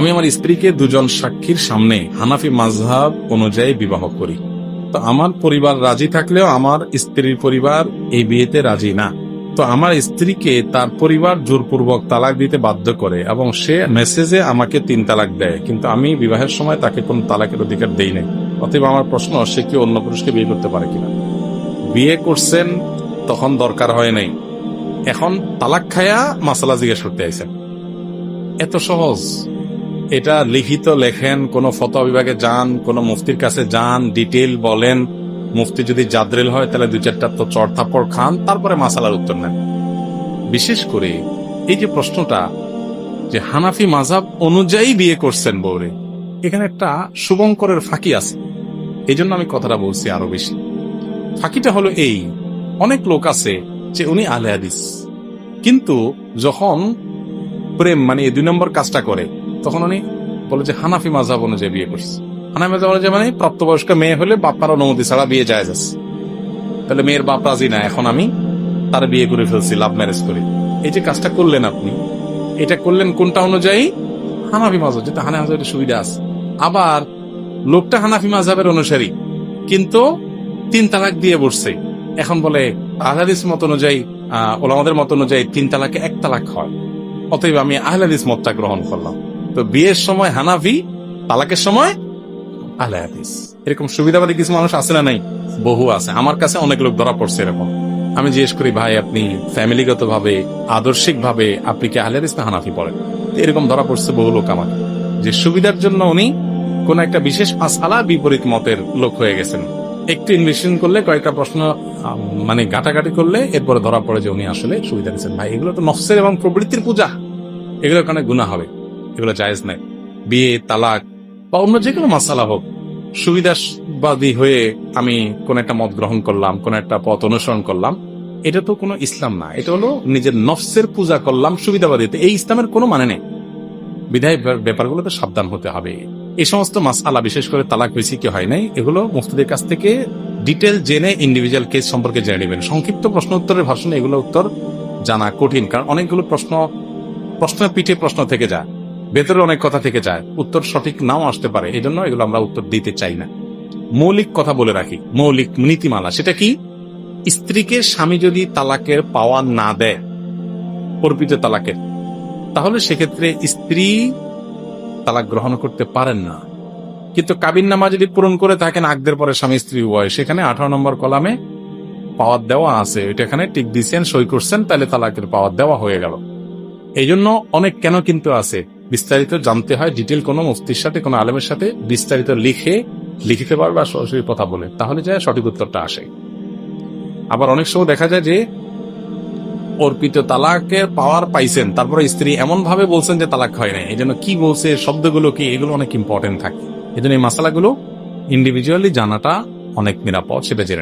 আমি আমার স্ত্রীকে দুজন সাক্ষীর সামনে হানাফি মাযহাব অনুযায়ী বিবাহ করি। তো আমার পরিবার রাজি থাকলেও আমার স্ত্রীর পরিবার এই বিয়েতে রাজি না। তো আমার স্ত্রীকে তার পরিবার জোরপূর্বক তালাক দিতে বাধ্য করে এবং সে মেসেজে আমাকে 3 তালাক দেয়, কিন্তু আমি বিবাহের সময় তাকে কোন তালাকের অধিকার দেই নাই। অতএব আমার প্রশ্ন, সে কি অন্য পুরুষকে বিয়ে করতে পারে কিনা? বিয়ে করছেন তখন দরকার হয় নাই, এখন তালাক খায়া মাসালা জিজ্ঞেস করতে আইছেন। এত সহজ? এটা লিখিত লেখেন, কোন ফতোয়া বিভাগে যান, কোন মুফতির কাছে যান, ডিটেইল বলেন। মুফতি যদি জাদরেল হয় তাহলে 2-4টা তো চড় থাপ্পড় খান, তারপরে মাসালার উত্তর নেন। বিশেষ করে এই যে প্রশ্নটা যে হানাফি মাযহাব অনুযায়ী বিয়ে করছেন বউরে, এখানে একটা শুভঙ্করের ফাঁকি আছে। এই জন্য আমি কথাটা বলছি আরো বেশি। ফাঁকিটা হলো এই, অনেক লোক আছে যে উনি আহলে হাদিস, কিন্তু যখন প্রেম মানে এই 2 নম্বর কাজটা করে তখন উনি বলে যে হানাফি মাযহাব অনুযায়ী বিয়ে করছে। হানাফি মাযহাব অনুযায়ী মানে প্রাপ্তবয়স্ক মেয়ে হলে বাপ্পার অনুমতি ছাড়া বিয়ে জায়েজ আছে। তাহলে মেয়ের বাপ রাজি না, এখন আমি তার বিয়ে করে ফেলছি, লাভ ম্যারেজ করে। এই যে কাজটা করলেন আপনি, এটা করলেন কোনটা অনুযায়ী? হানাফি মাযহাব, যেটা হানাফি মাযহাবের সুবিধা আছে। আবার লোকটা হানাফি মাযহাবের অনুসারী, কিন্তু 3 তালাক দিয়ে বসছে। এখন বলে আহলে হাদিস মত অনুযায়ী, ওলামাদের মত অনুযায়ী 3 তালাকে 1 তালাক হয়, অতএব আমি আহলে হাদিস মতটা গ্রহণ করলাম। তো বিয়ের সময় হানাফি, তালাকের সময় আহলে হাদিস। এরকম সুবিধাবাদী কিছু মানুষ আছে না? নাই, বহু আছে। আমার কাছে অনেক লোক ধরা পড়ছে এরকম। আমি জিজ্ঞেস করি, ভাই আপনি ফ্যামিলিগত ভাবে, আদর্শিক ভাবে আপনি কি আহলে হাদিস না হানাফি পড়েন? এরকম ধরা পড়ছে বহু লোক আমার, যে সুবিধার জন্য উনি কোন একটা বিশেষ মাসআলা বিপরীত মতের লোক হয়ে গেছেন। একটু ইনভেস্টিগেশন করলে, কয়েকটা প্রশ্ন মানে ঘাটাঘাটি করলে এরপরে ধরা পড়ে যে উনি আসলে সুবিধা দিচ্ছেন। ভাই এগুলো তো নফসের এবং প্রবৃত্তির পূজা, এগুলোর কারণে গুনাহ হবে, এগুলো জায়েজ নাই। বিয়ে, তালাক বা অন্য যে কোনো মাসআলা হোক, সুবিধাবাদী হয়ে আমি কোন একটা মত গ্রহণ করলাম, কোন একটা পথ অনুসরণ করলাম, এটা তো কোনো ইসলাম না। এটা হলো নিজের নফসের পূজা করলাম সুবিধাবাদীতে। এই ইসলামের কোনো মানে নেই। বিধায় ব্যাপারগুলোতে সাবধান হতে হবে। এই সমস্ত মাসআলা, বিশেষ করে তালাক হয়েছে কি হয় নাই, এগুলো মুফতিদের কাছ থেকে ডিটেল জেনে ইন্ডিভিজুয়াল কেস সম্পর্কে জেনে নেবেন। সংক্ষিপ্ত প্রশ্ন উত্তরের ভাষণে এগুলো উত্তর জানা কঠিন, কারণ অনেকগুলো প্রশ্নের পিঠে প্রশ্ন থেকে যায়, ভেতরে অনেক কথা থেকে যায়, উত্তর সঠিক নাও আসতে পারে। এই জন্য এগুলো আমরা উত্তর দিতে চাই না। মৌলিক কথা বলে রাখি, মৌলিক নীতিমালা। সেটা কি? স্ত্রীকে স্বামী যদি তালাকের পাওয়ার না দেয়, অর্পিত তালাকের, তাহলে সেক্ষেত্রে স্ত্রী তালাক গ্রহণ করতে পারেন না। কিন্তু কাবিননামা যদি পূরণ করে থাকেন আগদের পরে স্বামী স্ত্রী উভয়, সেখানে 18 নম্বর কলামে পাওয়ার দেওয়া আছে, ওইটা এখানে টিক দিচ্ছেন, সই করছেন, তাহলে তালাকের পাওয়ার দেওয়া হয়ে গেল। এই জন্য অনেক কেন কিন্তু আছে, বিস্তারিত জানতে হয়। ডিটেল কোনো মুফতির সাথে, কোনো আলেমের সাথে বিস্তারিত লিখিতে পারবে আর সরাসরি কথা বলে, তাহলে যায় সঠিক উত্তরটা আসে। আবার অনেক সময় দেখা যায় যে অর্পিত তালাকের পাওয়ার পাইছেন, তারপরে স্ত্রী এমন ভাবে বলছেন যে তালাক হয় না, এই জন্য কি বলছে, শব্দগুলো কি, এগুলো অনেক ইম্পর্টেন্ট থাকে। এই জন্য এই মাসালাগুলো ইন্ডিভিজুয়ালি জানাটা অনেক নিরাপদ, সেটা জেনে